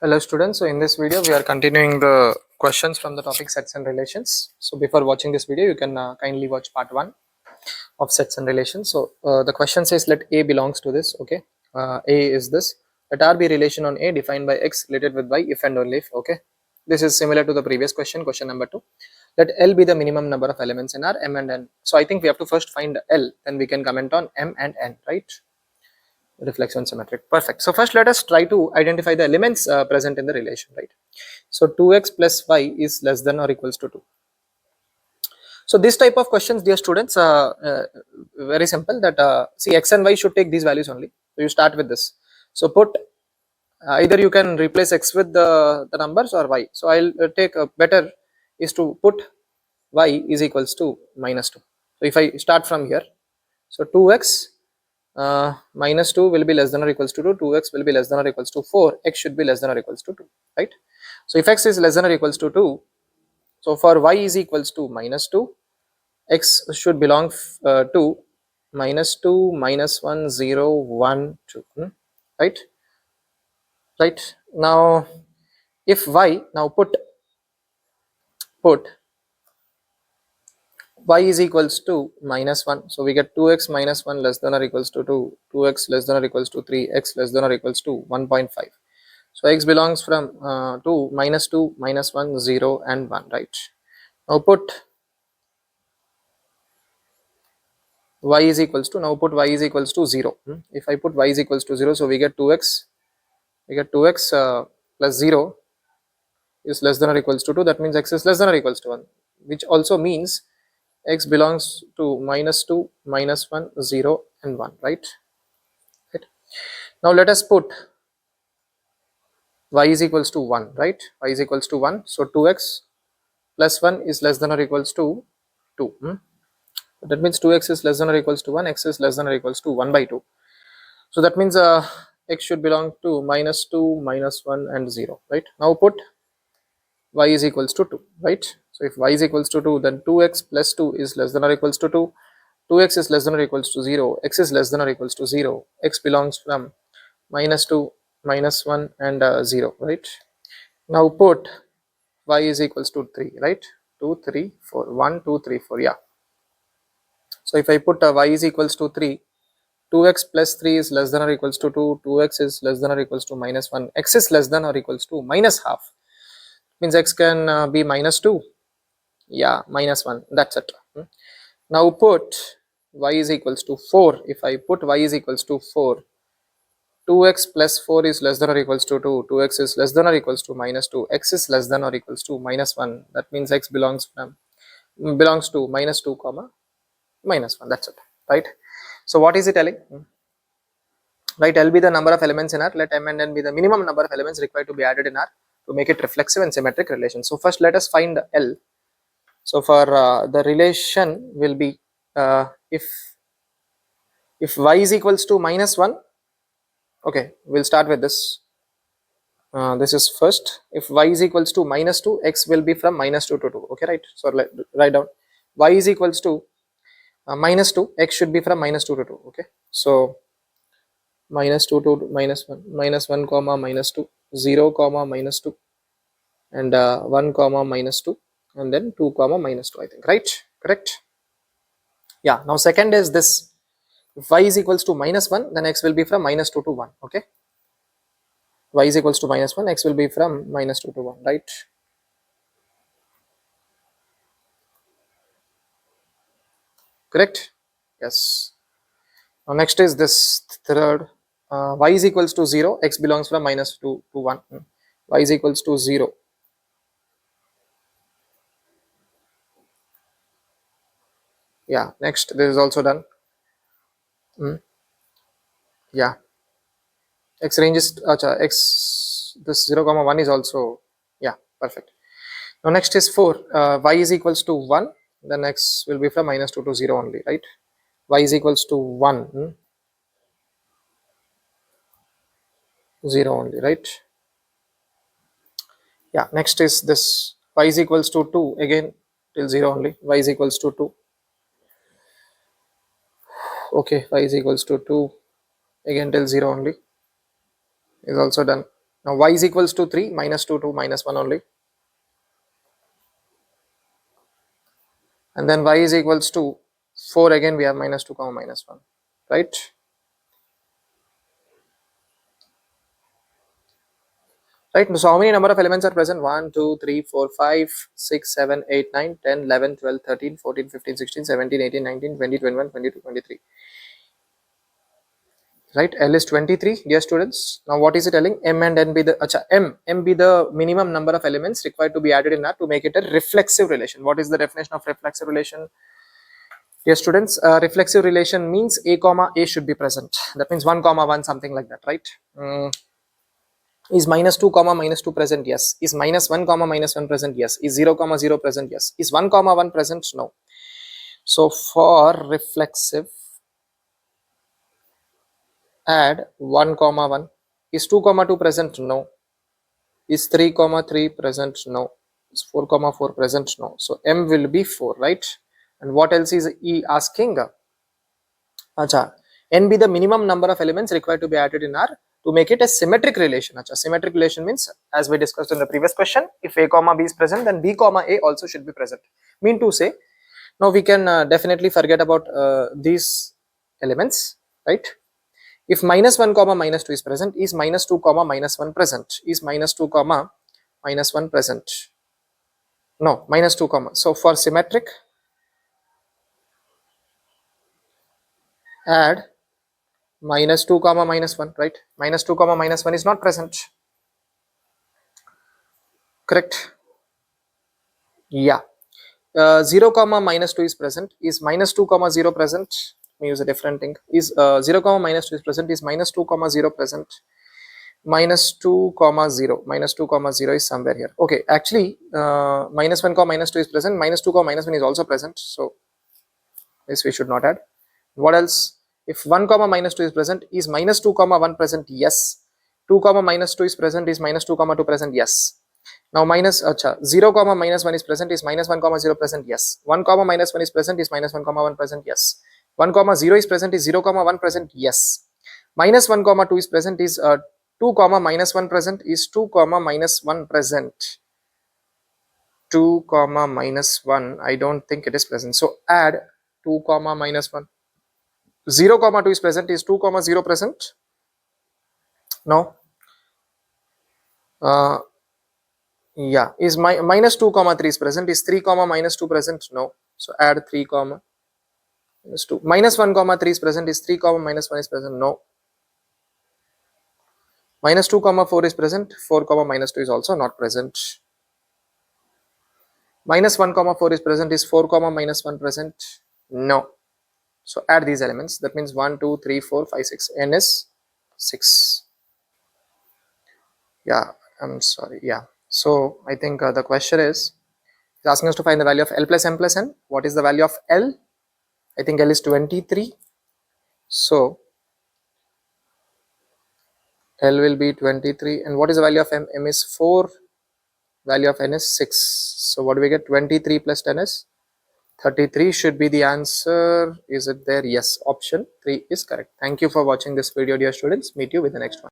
Hello students, so in this video we are continuing the questions from the topic sets and relations. So before watching this video you can kindly watch part 1 of sets and relations. So the question says let A belongs to this, okay. A is this, let R be a relation on A defined by X related with Y if and only if, okay. This is similar to the previous question, question number 2. Let L be the minimum number of elements in R, M and N. So I think we have to first find L, then we can comment on M and N, right? Reflexive and symmetric, perfect. So first let us try to identify the elements present in the relation, right? So 2x plus y is less than or equals to 2. So this type of questions, dear students, very simple, that see x and y should take these values only. So you start with this. So put either you can replace x with the numbers or y. So I'll take better is to put y is equals to minus 2. So if I start from here, so 2x minus 2 will be less than or equals to 2, 2x will be less than or equals to 4, x should be less than or equals to 2, right? So if x is less than or equals to 2, so for y is equals to minus 2, x should belong to minus 2, minus 1, 0, 1, 2, right? Right. Now if y, now put y is equals to minus 1, so we get 2x minus 1 less than or equals to 2, 2x less than or equals to 3, x less than or equals to 1.5. So x belongs from 2, minus 1, 0 and 1, right? Now put y is equals to, now put y is equals to 0. If I put y is equals to 0, so we get 2x plus 0 is less than or equals to 2, that means x is less than or equals to 1, which also means x belongs to minus 2, minus 1, 0 and 1, right? Now let us put y is equals to 1, right? Y is equals to 1, so 2x plus 1 is less than or equals to 2. That means 2x is less than or equals to 1, x is less than or equals to 1 by 2. So that means x should belong to minus 2, minus 1 and 0, right? Now put y is equals to 2, right? So if y is equals to 2, then 2x plus 2 is less than or equals to 2, 2x is less than or equals to 0, x is less than or equals to 0, x belongs from minus 2, minus 1 and 0, right? Now put y is equals to 3, right? 2, 3, 4, 1, 2, 3, 4, yeah. So if I put y is equals to 3, 2x plus 3 is less than or equals to 2, 2x is less than or equals to minus 1, x is less than or equals to minus half, means x can be minus 2, yeah, minus 1, that's it. Now put y is equals to 4, if I put y is equals to 4, 2x plus 4 is less than or equals to 2, 2x is less than or equals to minus 2, x is less than or equals to minus 1, that means x belongs to minus 2 comma minus 1, that's it, right? So what is it telling? Right, L be the number of elements in R, let M and N be the minimum number of elements required to be added in R to make it reflexive and symmetric relation. So first let us find L. So for the relation will be if y is equals to minus 1, okay, we'll start with this. This is first, if y is equals to minus 2, x will be from minus 2 to 2, okay, right? So let write down y is equals to minus 2, x should be from minus 2 to 2, okay? So minus 2 to minus 1 comma minus 2, 0 comma minus 2 and 1 comma minus 2 and then 2 comma minus 2, I think, right? Correct? Yeah. Now second is this, if y is equals to minus 1, then x will be from minus 2 to 1, okay? Y is equals to minus 1, x will be from minus 2 to 1, right? Correct? Yes. Now next is this third, y is equals to 0, x belongs from minus 2 to 1, y is equals to 0. Yeah, next this is also done. Yeah, x range is x, this 0 comma 1 is also, yeah, perfect. Now next is 4, y is equals to 1, then x will be from minus 2 to 0 only, right? Y is equals to 1, 0 only, right? Yeah, next is this, y is equals to 2, again till 0 only, y is equals to 2, okay, y is equals to 2, again till 0 only, is also done. Now y is equals to 3, minus 2, 2, minus 1 only. And then y is equals to 4, again we have minus 2 comma minus 1, right? Right, so how many number of elements are present? 1, 2, 3, 4, 5, 6, 7, 8, 9, 10, 11, 12, 13, 14, 15, 16, 17, 18, 19, 20, 21, 22, 23. Right, L is 23, dear students. Now what is it telling? M and N be the M be the minimum number of elements required to be added in R to make it a reflexive relation. What is the definition of reflexive relation? Dear students, reflexive relation means A comma A should be present. That means 1 comma 1, something like that, right? Is minus 2 comma minus 2 present? Yes. Is minus 1 comma minus 1 present? Yes. Is 0 comma 0 present? Yes. Is 1 comma 1 present? No. So for reflexive, add 1 comma 1. Is 2 comma 2 present? No. Is 3 comma 3 present? No. Is 4 comma 4 present? No. So M will be 4, right? And what else is E asking? Acha, N be the minimum number of elements required to be added in R to make it a symmetric relation. Acha, symmetric relation means, as we discussed in the previous question, if A comma B is present, then B comma A also should be present. Mean to say, now we can definitely forget about these elements, right? If minus 1 comma minus 2 is present, is minus 2 comma minus 1 present? Is minus 2 comma minus 1 present? No, minus 2 comma. So for symmetric, add minus 2 comma minus 1, right? Minus 2 comma minus 1 is not present, correct? Yeah. 0 comma minus 2 is present. Is minus 2 comma 0 present? Let me use a different thing. Is 0 comma minus 2 is present? Is minus 2 comma 0 present? Minus 2 comma 0, minus 2 comma 0 is somewhere here. Okay, actually minus 1 comma minus 2 is present, minus 2 comma minus 1 is also present, so this we should not add. What else? If 1 comma minus 2 is present, is minus 2 comma 1 present? Yes. 2 comma minus 2 is present, is minus 2 comma 2 present? Yes. Now minus 0 comma minus 1 is present, is minus 1 comma 0 present? Yes. 1 comma minus 1 is present, is minus 1 comma 1 present? Yes. 1 comma 0 is present, is 0 comma 1 present? Yes. Minus 1 comma 2 is present, is 2 comma minus 1 present? Is 2 comma minus 1 present? 2 comma minus 1, I don't think it is present, so add 2 comma minus 1. 0 comma 2 is present, is 2 comma 0 present? No. Yeah. Is minus 2 comma 3 is present? Is 3 comma minus 2 present? No. So add 3 comma minus 2. Minus 1 comma 3 is present? Is 3 comma minus 1 is present? No. Minus 2 comma 4 is present? 4 comma minus 2 is also not present. Minus 1 comma 4 is present? Is 4 comma minus 1 present? No. So add these elements. That means 1, 2, 3, 4, 5, 6. N is 6. Yeah, I'm sorry. Yeah. So I think the question is asking us to find the value of L plus M plus N. What is the value of L? I think L is 23. So L will be 23. And what is the value of M? M is 4. Value of N is 6. So what do we get? 23 plus 10 is 33 should be the answer. Is it there? Yes. Option 3 is correct. Thank you for watching this video, dear students. Meet you with the next one.